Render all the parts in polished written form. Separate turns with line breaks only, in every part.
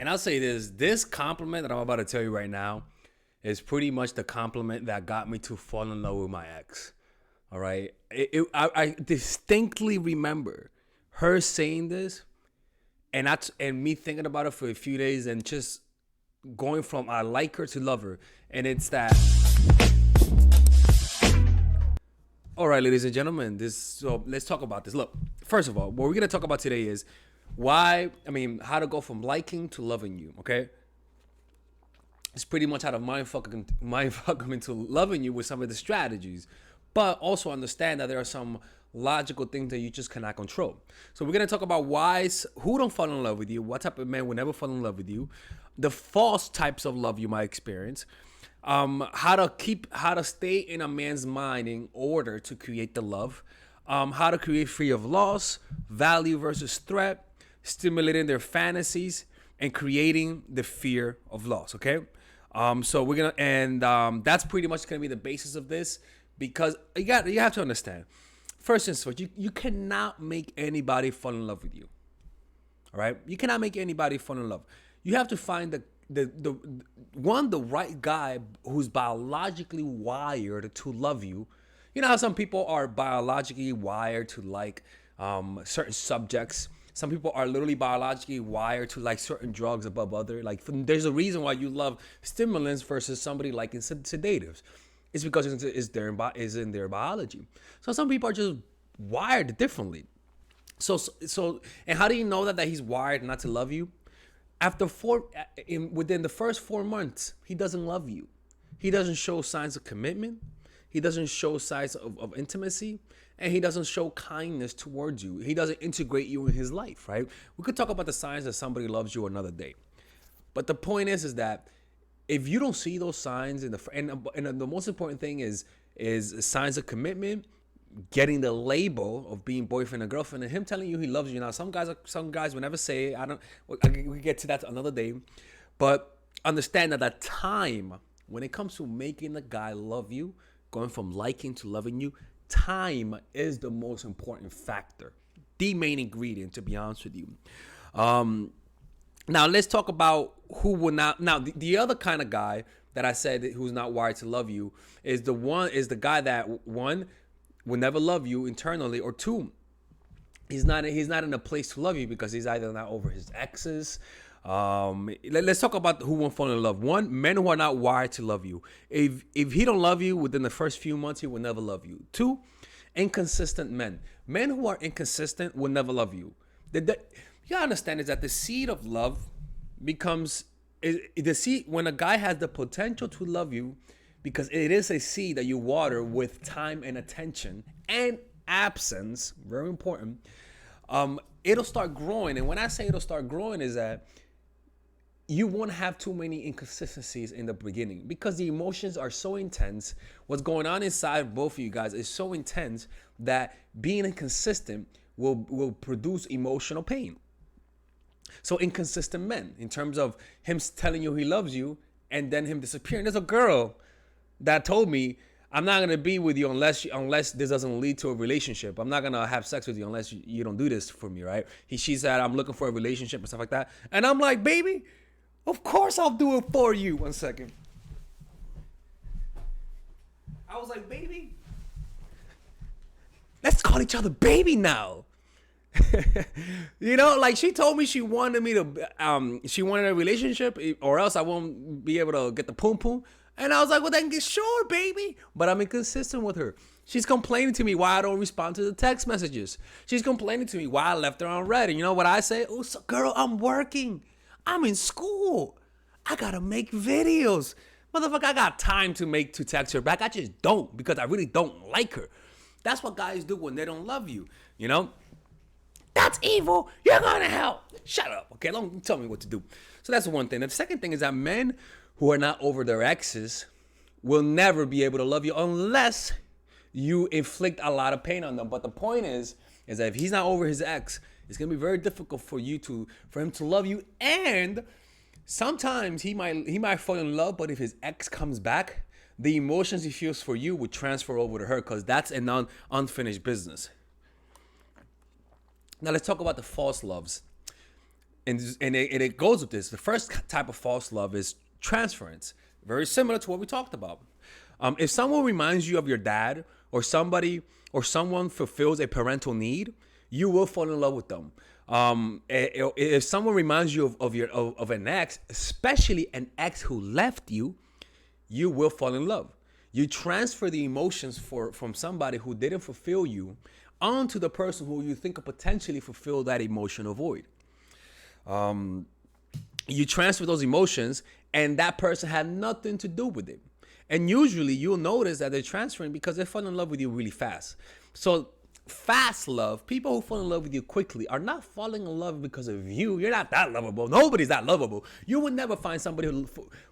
And I'll say this compliment that I'm about to tell you right now is pretty much the compliment that got me to fall in love with my ex. All right. I distinctly remember her saying this and me thinking about it for a few days and just going from I like her to love her. And it's that. All right, ladies and gentlemen, so let's talk about this. Look, first of all, what we're gonna talk about today is how to go from liking to loving you. Okay, it's pretty much how to mindfuck them into loving you with some of the strategies, but also understand that there are some logical things that you just cannot control. So we're gonna talk about who don't fall in love with you, what type of men will never fall in love with you, the false types of love you might experience, how to stay in a man's mind in order to create the love, how to create free of loss, value versus threat, stimulating their fantasies, and creating the fear of loss. Okay, so we're gonna that's pretty much gonna be the basis of this because you have to understand. First and foremost, you cannot make anybody fall in love with you. All right, you cannot make anybody fall in love. You have to find the right guy who's biologically wired to love you. You know how some people are biologically wired to like certain subjects. Some people are literally biologically wired to like certain drugs above other. Like there's a reason why you love stimulants versus somebody liking sedatives. It's because it's in their biology. So some people are just wired differently. So and how do you know that he's wired not to love you? Within the first 4 months, he doesn't love you. He doesn't show signs of commitment. He doesn't show signs of intimacy, and he doesn't show kindness towards you. He doesn't integrate you in his life, right? We could talk about the signs that somebody loves you another day. But the point is that if you don't see those signs and the most important thing is signs of commitment, getting the label of being boyfriend and girlfriend, and him telling you he loves you. Now, some guys will never say it. We get to that another day, but understand that that time when it comes to making the guy love you, going from liking to loving you, time is the most important factor, the main ingredient, to be honest with you. Now let's talk about who will not. Now the other kind of guy that I said who's not wired to love you is the guy that one will never love you internally, or two, he's not in a place to love you because he's either not over his exes. Let's talk about who won't fall in love. One, men who are not wired to love you. If he don't love you within the first few months, he will never love you. Two, inconsistent men. Men who are inconsistent will never love you. You gotta understand is that the seed of love becomes the seed when a guy has the potential to love you, because it is a seed that you water with time and attention and absence, very important. It'll start growing, and when I say it'll start growing is that you won't have too many inconsistencies in the beginning because the emotions are so intense. What's going on inside both of you guys is so intense that being inconsistent will produce emotional pain. So inconsistent men, in terms of him telling you he loves you and then him disappearing. There's a girl that told me, I'm not gonna be with you unless this doesn't lead to a relationship. I'm not gonna have sex with you unless you don't do this for me, right? She said I'm looking for a relationship and stuff like that, and I'm like, baby, of course I'll do it for you. 1 second. I was like, baby, let's call each other baby now. You know, like she told me she wanted she wanted a relationship or else I won't be able to get the poom poom. And I was like, well, then get sure, baby. But I'm inconsistent with her. She's complaining to me why I don't respond to the text messages. She's complaining to me why I left her on red. And you know what I say? Oh, so, girl, I'm working. I'm in school. I got to make videos. Motherfucker, I got time to text her back. I just don't because I really don't like her. That's what guys do when they don't love you, you know? That's evil. You're going to hell. Shut up. Okay, don't tell me what to do. So that's one thing. The second thing is that men who are not over their exes will never be able to love you unless you inflict a lot of pain on them. But the point is that if he's not over his ex, it's gonna be very difficult for him to love you. And sometimes he might fall in love, but if his ex comes back, the emotions he feels for you would transfer over to her because that's an unfinished business. Now let's talk about the false loves. And it goes with this. The first type of false love is transference. Very similar to what we talked about. If someone reminds you of your dad, or somebody or someone fulfills a parental need, you will fall in love with them. If someone reminds you of an ex, especially an ex who left you, you will fall in love. You transfer the emotions from somebody who didn't fulfill you onto the person who you think could potentially fulfill that emotional void. You transfer those emotions, and that person had nothing to do with it. And usually you'll notice that they're transferring because they fall in love with you really fast. So fast love, people who fall in love with you quickly are not falling in love because of you. You're not that lovable. Nobody's that lovable. You would never find somebody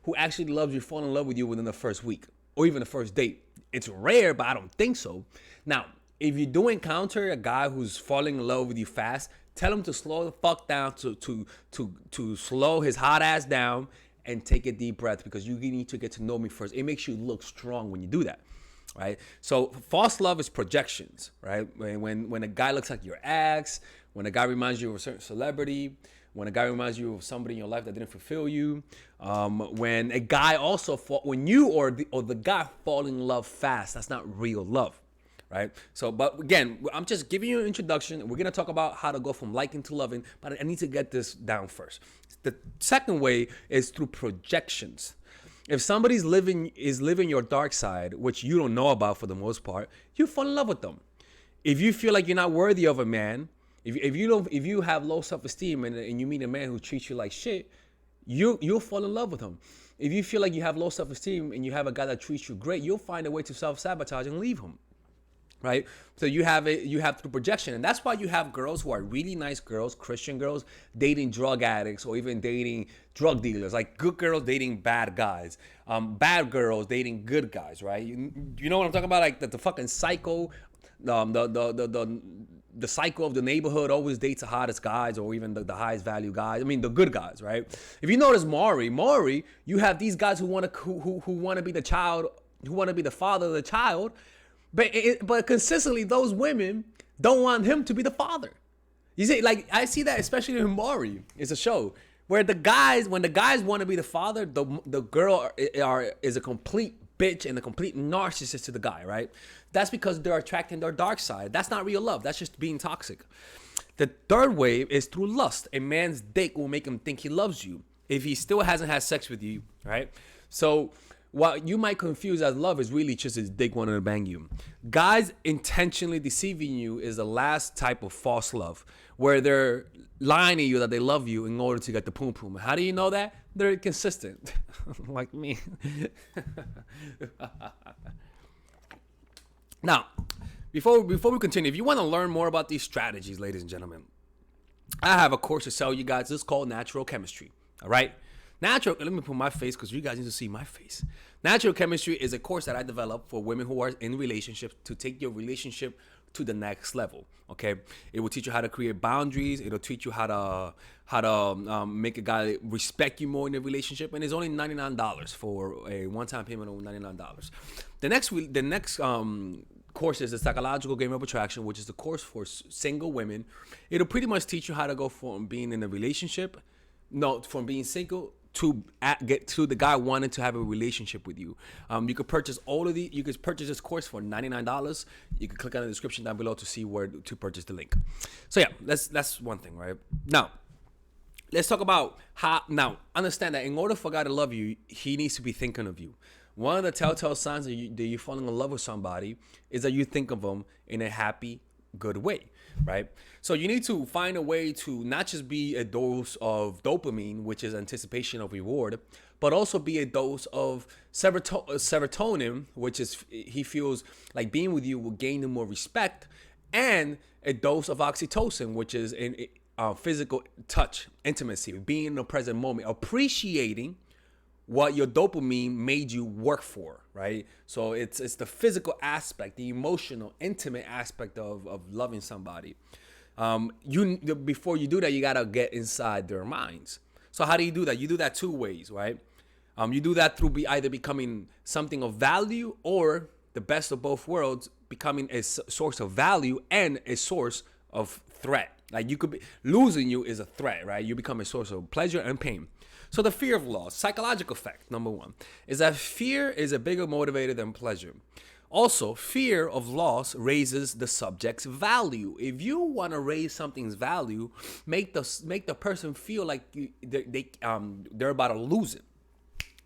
who actually loves you fall in love with you within the first week or even the first date. It's rare, but I don't think so. Now, if you do encounter a guy who's falling in love with you fast, tell him to slow the fuck down, to slow his hot ass down and take a deep breath, because you need to get to know me first. It makes you look strong when you do that, right? So false love is projections, right? When a guy looks like your ex, when a guy reminds you of a certain celebrity, when a guy reminds you of somebody in your life that didn't fulfill you, when a guy also when you or the guy fall in love fast, that's not real love. Right. So, but again, I'm just giving you an introduction. We're going to talk about how to go from liking to loving, but I need to get this down first. The second way is through projections. If somebody's living your dark side, which you don't know about for the most part, you fall in love with them. If you feel like you're not worthy of a man, if you have low self-esteem and you meet a man who treats you like shit, you'll fall in love with him. If you feel like you have low self-esteem and you have a guy that treats you great, you'll find a way to self-sabotage and leave him. Right? So you have through projection. And that's why you have girls who are really nice girls, Christian girls, dating drug addicts or even dating drug dealers. Like good girls dating bad guys. Bad girls dating good guys, right? You know what I'm talking about? Like the fucking psycho, the cycle of the neighborhood always dates the hottest guys or even the highest value guys. I mean, the good guys, right? If you notice Maury, you have these guys who want to be the child, who want to be the father of the child. But consistently, those women don't want him to be the father. You see, like I see that especially in Maury. It's a show where when the guys want to be the father, the girl is a complete bitch and a complete narcissist to the guy, right? That's because they're attracting their dark side. That's not real love. That's just being toxic. The third way is through lust. A man's dick will make him think he loves you if he still hasn't had sex with you, right? So what you might confuse as love is really just his dick wanting to bang you. Guys intentionally deceiving you is the last type of false love, where they're lying to you that they love you in order to get the poom poom. How do you know that? They're inconsistent, like me. Now, before we continue, if you want to learn more about these strategies, ladies and gentlemen, I have a course to sell you guys. This is called Natural Chemistry. All right. Let me put my face because you guys need to see my face. Natural Chemistry is a course that I developed for women who are in relationships to take your relationship to the next level. Okay, it will teach you how to create boundaries. It'll teach you how to make a guy respect you more in the relationship, and it's only $99 for a one-time payment of $99. The next course is the Psychological Game of Attraction, which is the course for single women. It'll pretty much teach you how to go from being in a relationship, from being single to get to the guy wanting to have a relationship with you. You could purchase You could purchase this course for $99. You can click on the description down below to see where to purchase the link. So yeah, that's one thing, right? Now, let's talk about how. Now, understand that in order for a guy to love you, he needs to be thinking of you. One of the telltale signs that you're falling in love with somebody is that you think of them in a happy, good way, right? So you need to find a way to not just be a dose of dopamine, which is anticipation of reward, but also be a dose of serotonin, which is he feels like being with you will gain him more respect, and a dose of oxytocin, which is in physical touch, intimacy, being in the present moment, appreciating what your dopamine made you work for, right? So it's the physical aspect, the emotional, intimate aspect of loving somebody. Before you do that, you gotta get inside their minds. So how do you do that? You do that two ways, right? You do that through either becoming something of value, or the best of both worlds, becoming a source of value and a source of threat, Like, you could be losing you is a threat, right? You become a source of pleasure and pain. So the fear of loss, psychological fact number one, is that fear is a bigger motivator than pleasure. Also, fear of loss raises the subject's value. If you want to raise something's value, make the person feel like they're about to lose it.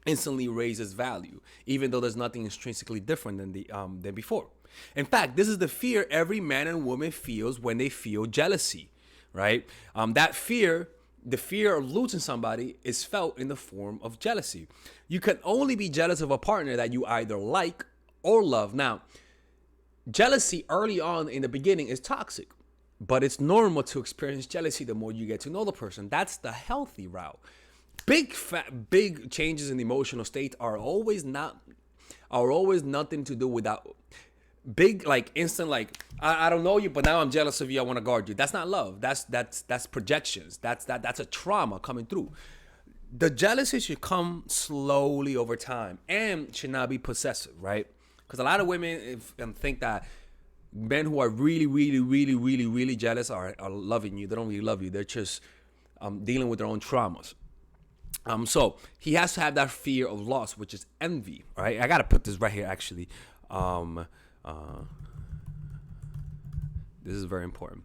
Instantly raises value, even though there's nothing intrinsically different than before. In fact, this is the fear every man and woman feels when they feel jealousy, right? That fear, the fear of losing somebody, is felt in the form of jealousy. You can only be jealous of a partner that you either like or love. Now, jealousy early on in the beginning is toxic, but it's normal to experience jealousy the more you get to know the person. That's the healthy route. Big changes in the emotional state are always nothing to do with that. Big, like, instant, like, I don't know you, but now I'm jealous of you, I want to guard you. That's not love. That's projections. That's a trauma coming through. The jealousy should come slowly over time and should not be possessive, right? Because a lot of women think that men who are really, really, really, really, really jealous are loving you. They don't really love you. They're just dealing with their own traumas. So he has to have that fear of loss, which is envy, right? I gotta put this right here, actually. This is very important.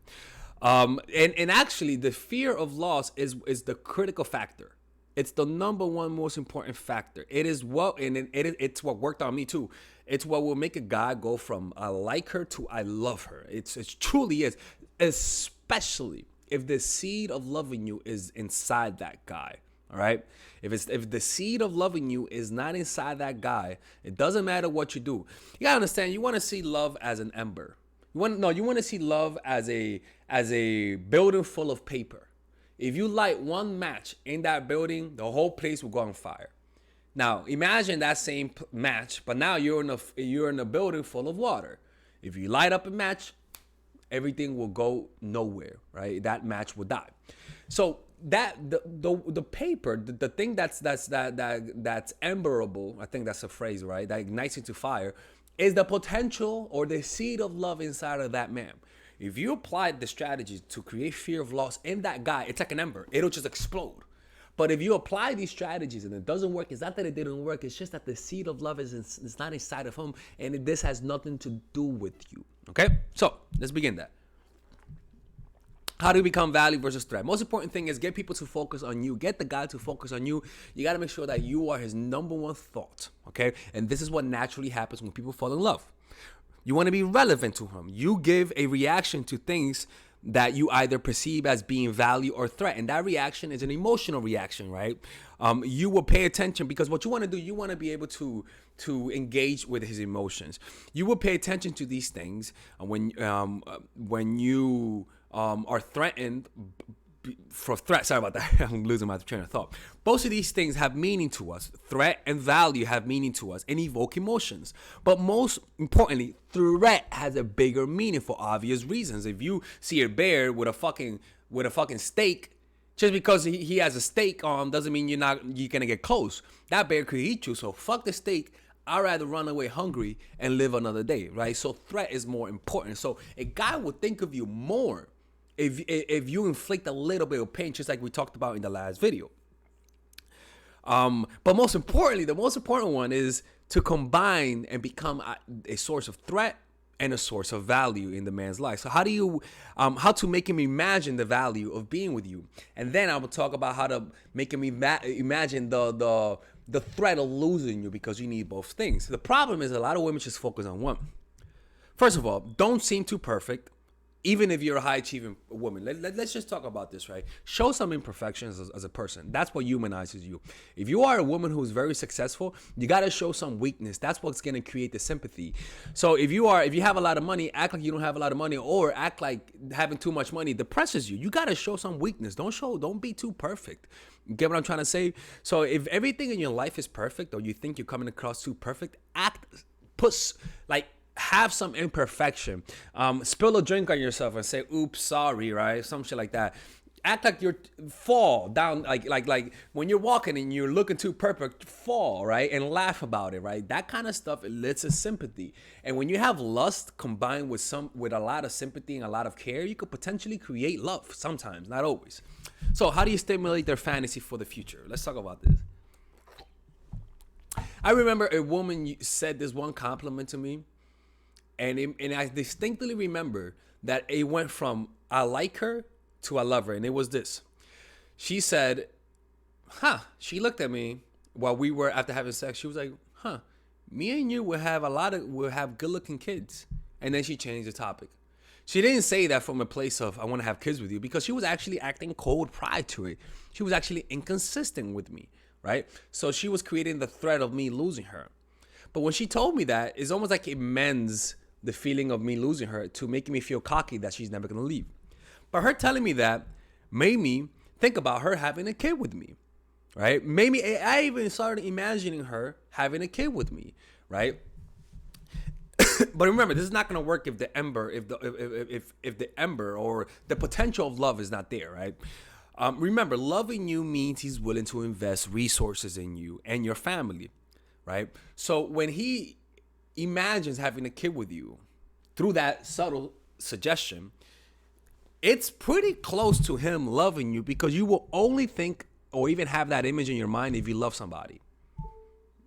And actually, the fear of loss is the critical factor. It's the number one most important factor. It is it's what worked on me too. It's what will make a guy go from I like her to I love her. It truly is, especially if the seed of loving you is inside that guy. All right. If the seed of loving you is not inside that guy, it doesn't matter what you do. You gotta understand. You want to see love as an ember. You want to see love as a building full of paper. If you light one match in that building, the whole place will go on fire. Now imagine that same match, but now you're in a building full of water. If you light up a match, everything will go nowhere. Right? That match will die. So that the paper, the thing that's emberable, I think that's a phrase, right? That ignites into fire, is the potential or the seed of love inside of that man. If you apply the strategies to create fear of loss in that guy, it's like an ember. It'll just explode. But if you apply these strategies and it doesn't work, it's not that it didn't work. It's just that the seed of love is not inside of him, and this has nothing to do with you. Okay? So let's begin that. How do you become value versus threat? Most important thing is get people to focus on you. Get the guy to focus on you. You got to make sure that you are his number one thought, okay? And this is what naturally happens when people fall in love. You want to be relevant to him. You give a reaction to things that you either perceive as being value or threat. And that reaction is an emotional reaction, right? You will pay attention because what you want to do, you want to be able to engage with his emotions. You will pay attention to these things when you are threatened for threat. Sorry about that. I'm losing my train of thought. Both of these things have meaning to us. Threat and value have meaning to us and evoke emotions. But most importantly, threat has a bigger meaning for obvious reasons. If you see a bear with a fucking steak, just because he has a steak on doesn't mean you're gonna get close. That bear could eat you. So fuck the steak. I'd rather run away hungry and live another day, right? So threat is more important. So a guy would think of you more if you inflict a little bit of pain, just like we talked about in the last video. But most importantly, the most important one is to combine and become a source of threat and a source of value in the man's life. So how to make him imagine the value of being with you. And then I will talk about how to make him imagine the threat of losing you, because you need both things. The problem is a lot of women just focus on one. First of all, don't seem too perfect. Even if you're a high-achieving woman, let's just talk about this, right? Show some imperfections as a person. That's what humanizes you. If you are a woman who's very successful, you got to show some weakness. That's what's going to create the sympathy. So if you have a lot of money, act like you don't have a lot of money, or act like having too much money depresses you. You got to show some weakness. Don't be too perfect. You get what I'm trying to say? So if everything in your life is perfect, or you think you're coming across too perfect, have some imperfection. Spill a drink on yourself and say, oops, sorry, right? Some shit like that. Act like you're fall down, like when you're walking and you're looking too perfect, fall, right? And laugh about it, right? That kind of stuff elicits sympathy. And when you have lust combined with a lot of sympathy and a lot of care, you could potentially create love sometimes, not always. So how do you stimulate their fantasy for the future? Let's talk about this. I remember a woman said this one compliment to me, and I distinctly remember that it went from I like her to I love her, and it was this. She said, she looked at me while we were after having sex. She was like, me and you will have good looking kids. And then she changed the topic. She didn't say that from a place of I want to have kids with you, because she was actually acting cold prior to it. She was actually inconsistent with me, right? So she was creating the threat of me losing her. But when she told me that, it's almost like it mends the feeling of me losing her to making me feel cocky that she's never going to leave. But her telling me that made me think about her having a kid with me, right? Maybe I even started imagining her having a kid with me, right? But remember, this is not going to work if the ember or the potential of love is not there, right? Remember, loving you means he's willing to invest resources in you and your family, right? So when he imagines having a kid with you through that subtle suggestion, it's pretty close to him loving you, because you will only think or even have that image in your mind if you love somebody.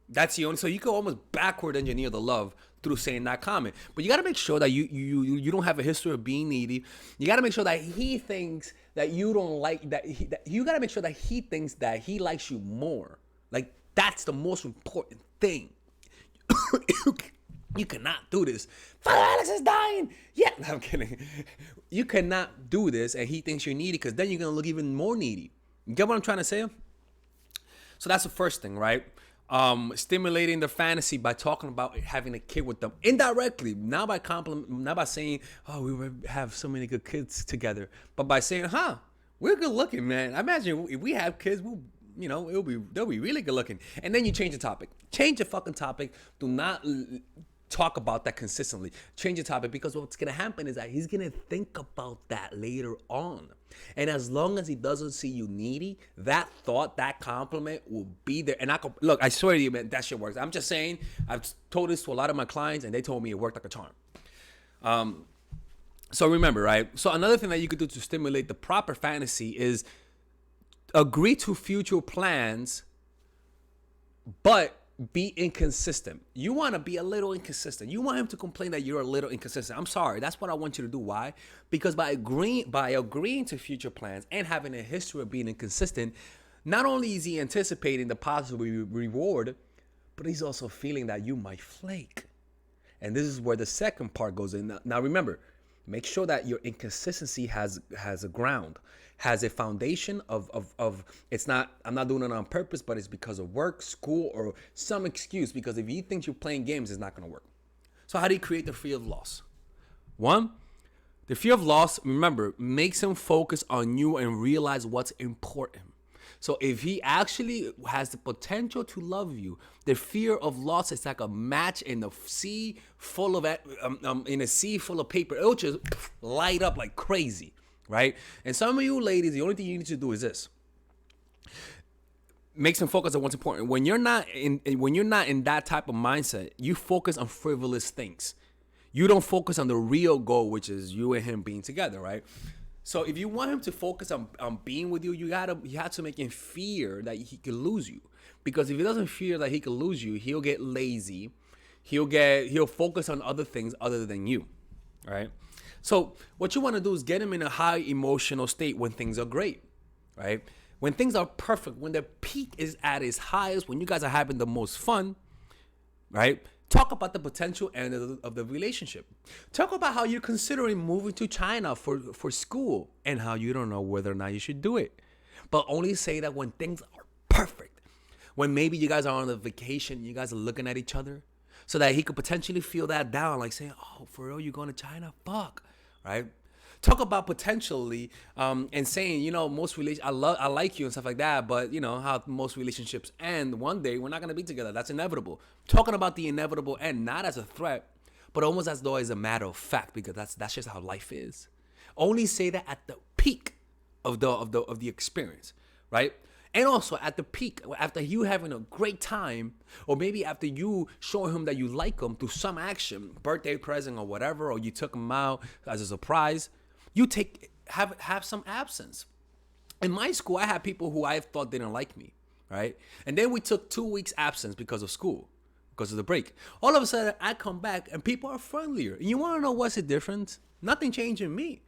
That's the only. So you can almost backward engineer the love through saying that comment. But you got to make sure that you don't have a history of being needy. You got to make sure that he thinks that you don't like that. You got to make sure that he thinks that he likes you more. Like, that's the most important thing. You cannot do this. Father Alex is dying. Yeah, no, I'm kidding. You cannot do this and he thinks you're needy, because then you're going to look even more needy. You get what I'm trying to say? So that's the first thing, right? Stimulating the fantasy by talking about having a kid with them indirectly, not by compliment, not by saying, "Oh, we would have so many good kids together," but by saying, we're good looking, man. I imagine if we have kids, they'll be really good looking." And then you change the topic. Change the fucking topic. Do not talk about that consistently. Change the topic, because what's gonna happen is that he's gonna think about that later on. And as long as he doesn't see you needy, that thought, that compliment will be there. And I swear to you, man, that shit works. I'm just saying, I've told this to a lot of my clients, and they told me it worked like a charm. So remember, right? So another thing that you could do to stimulate the proper fantasy is agree to future plans, but be inconsistent. You want to be a little inconsistent. You want him to complain that you're a little inconsistent. I'm sorry. That's what I want you to do. Why? Because by agreeing to future plans and having a history of being inconsistent, not only is he anticipating the possible reward, but he's also feeling that you might flake. And this is where the second part goes in. Now remember, make sure that your inconsistency has a ground, has a foundation of it's not, I'm not doing it on purpose, but it's because of work, school, or some excuse. Because if he thinks you're playing games, it's not going to work. So how do you create the fear of loss? One, the fear of loss, remember, makes him focus on you and realize what's important. So if he actually has the potential to love you, the fear of loss is like a match in a sea full of paper. It'll just light up like crazy, right? And some of you ladies, the only thing you need to do is this: makes him focus on what's important. When you're not in that type of mindset, you focus on frivolous things. You don't focus on the real goal, which is you and him being together, right? So if you want him to focus on being with you, you have to make him fear that he could lose you. Because if he doesn't fear that he could lose you, he'll get lazy. He'll focus on other things other than you, right? So what you want to do is get him in a high emotional state when things are great, right? When things are perfect, when the peak is at its highest, when you guys are having the most fun, right? Talk about the potential end of the relationship. Talk about how you're considering moving to China for school and how you don't know whether or not you should do it. But only say that when things are perfect. When maybe you guys are on a vacation, you guys are looking at each other, so that he could potentially feel that down, like saying, "Oh, for real, you going to China? Fuck," right? Talk about potentially and saying, I like you and stuff like that, but how most relationships end. One day we're not gonna be together. That's inevitable. Talking about the inevitable end, not as a threat, but almost as though it's a matter of fact, because that's just how life is. Only say that at the peak of the experience, right? And also at the peak, after you having a great time, or maybe after you showing him that you like him through some action, birthday present or whatever, or you took him out as a surprise, you have some absence. In my school, I had people who I thought didn't like me, right? And then we took 2 weeks absence because of school, because of the break. All of a sudden, I come back and people are friendlier. And you want to know what's the difference? Nothing changed in me.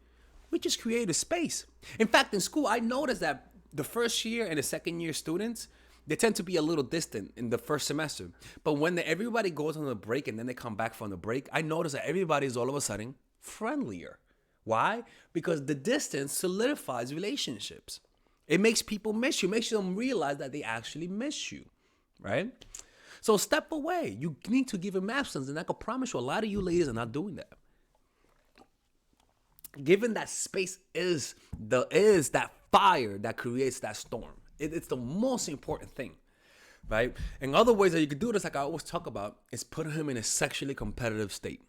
We just created space. In fact, in school, I noticed that the first year and the second year students, they tend to be a little distant in the first semester. But when everybody goes on the break and then they come back from the break, I notice that everybody is all of a sudden friendlier. Why? Because the distance solidifies relationships. It makes people miss you, makes them realize that they actually miss you, right? So step away. You need to give them absence, and I can promise you a lot of you ladies are not doing that. Given that space is that fire that creates that storm. It's the most important thing, right? And other ways that you could do this, like I always talk about, is putting him in a sexually competitive state.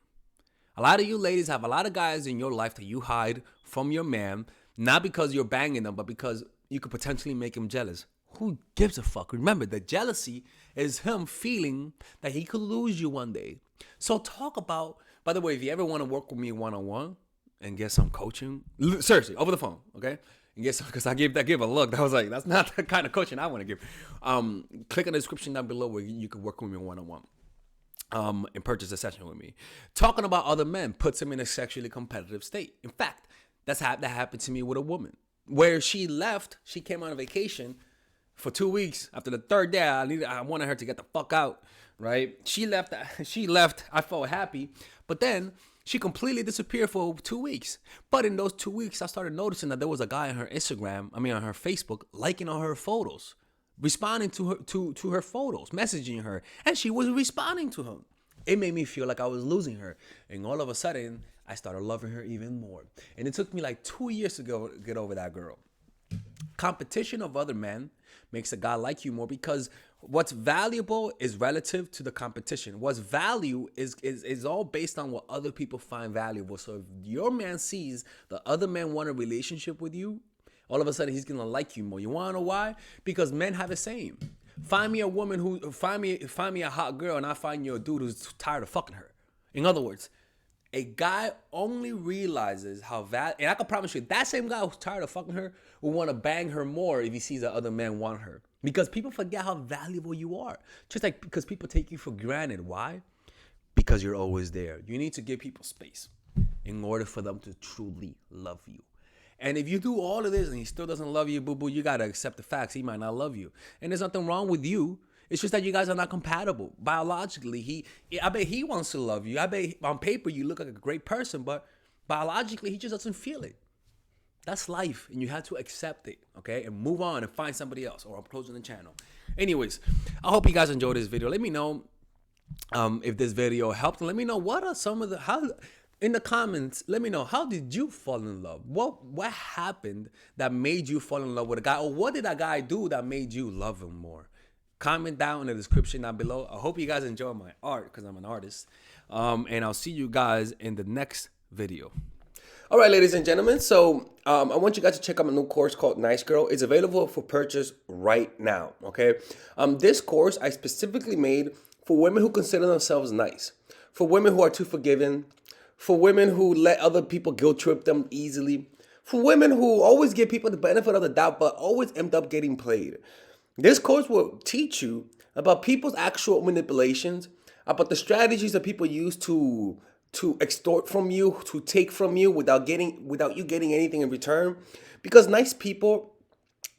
A lot of you ladies have a lot of guys in your life that you hide from your man, not because you're banging them, but because you could potentially make him jealous. Who gives a fuck? Remember, the jealousy is him feeling that he could lose you one day. So talk about, by the way, if you ever want to work with me one-on-one and get some coaching, seriously, over the phone, okay? And get some, because I gave a look. That was like, that's not the kind of coaching I want to give. Click on the description down below where you can work with me one-on-one. And purchase a session with me. Talking about other men puts him in a sexually competitive state. In fact, that happened to me with a woman where she came on a vacation for 2 weeks. After the third day, I wanted her to get the fuck out, right? She left. I felt happy, but then she completely disappeared for 2 weeks. But in those 2 weeks, I started noticing that there was a guy on her on her Facebook, liking all her photos, responding to her photos, messaging her, and she was responding to him. It made me feel like I was losing her, and all of a sudden I started loving her even more. And it took me like 2 years to get over that girl. Competition of other men makes a guy like you more, because what's valuable is relative to the competition. What's value is all based on what other people find valuable. So if your man sees the other man want a relationship with you, all of a sudden he's gonna like you more. You wanna know why? Because men have the same. Find me a woman find me a hot girl, and I find you a dude who's tired of fucking her. In other words, a guy only realizes how and I can promise you, that same guy who's tired of fucking her will want to bang her more if he sees that other men want her. Because people forget how valuable you are. Just like because people take you for granted. Why? Because you're always there. You need to give people space in order for them to truly love you. And if you do all of this and he still doesn't love you, boo-boo, you got to accept the facts. He might not love you. And there's nothing wrong with you. It's just that you guys are not compatible. Biologically, I bet he wants to love you. I bet on paper you look like a great person, but biologically he just doesn't feel it. That's life, and you have to accept it, okay? And move on and find somebody else, or I'm closing the channel. Anyways, I hope you guys enjoyed this video. Let me know if this video helped. And let me know what are some of in the comments, let me know, how did you fall in love? What happened that made you fall in love with a guy? Or what did a guy do that made you love him more? Comment down in the description down below. I hope you guys enjoy my art, because I'm an artist. And I'll see you guys in the next video. All right, ladies and gentlemen. So I want you guys to check out my new course called Nice Girl. It's available for purchase right now, okay? This course I specifically made for women who consider themselves nice, for women who are too forgiving, for women who let other people guilt trip them easily, for women who always give people the benefit of the doubt but always end up getting played. This course will teach you about people's actual manipulations, about the strategies that people use to extort from you, to take from you without you getting anything in return. Because nice people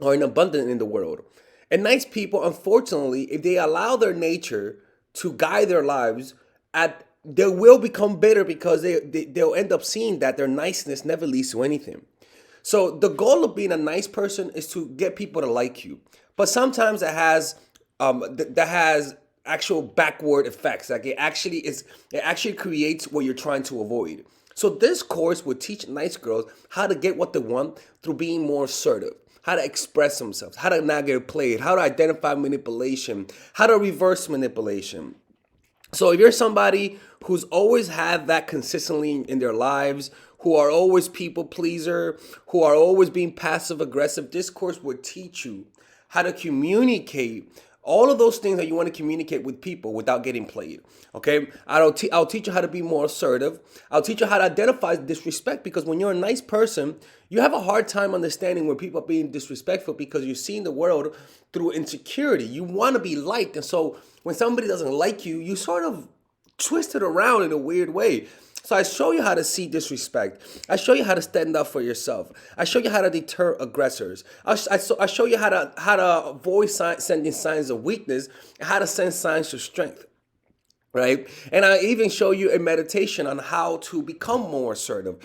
are in abundance in the world. And nice people, unfortunately, if they allow their nature to guide their lives, they will become bitter, because they'll end up seeing that their niceness never leads to anything. So the goal of being a nice person is to get people to like you. But sometimes it has actual backward effects. Like it actually creates what you're trying to avoid. So this course will teach nice girls how to get what they want through being more assertive, how to express themselves, how to not get played, how to identify manipulation, how to reverse manipulation. So if you're somebody who's always had that consistently in their lives,
who are always people pleaser, who are always being passive aggressive, this course will teach you how to communicate all of those things that you want to communicate with people without getting played. Okay, I'll teach you how to be more assertive. I'll teach you how to identify disrespect, because when you're a nice person, you have a hard time understanding when people are being disrespectful, because you're seeing the world through insecurity. You want to be liked, and so when somebody doesn't like you, you sort of twist it around in a weird way. So I show you how to see disrespect. I show you how to stand up for yourself. I show you how to deter aggressors. I show you how to avoid sending signs of weakness, and how to send signs of strength. Right, and I even show you a meditation on how to become more assertive.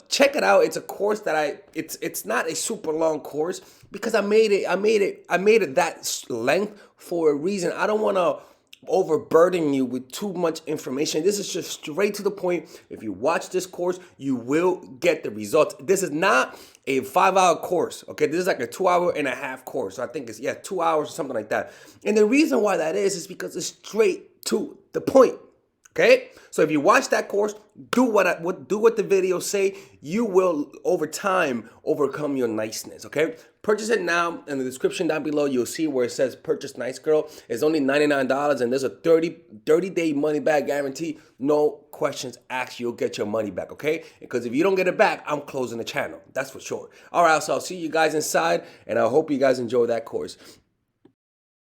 Check it out. It's a course that it's not a super long course, because I made it that length for a reason. I don't want to overburden you with too much information. This is just straight to the point. If you watch this course, you will get the results. This is not a 5-hour course. Okay, this is like a 2.5-hour course. So I think it's 2 hours or something like that. And the reason why that is because it's straight to the point. Okay, so if you watch that course, do what the videos say. You will over time overcome your niceness. Okay, purchase it now. In the description down below, you'll see where it says "Purchase Nice Girl." It's only $99, and there's a 30-day money back guarantee. No questions asked. You'll get your money back. Okay, because if you don't get it back, I'm closing the channel. That's for sure. All right, so I'll see you guys inside, and I hope you guys enjoy that course.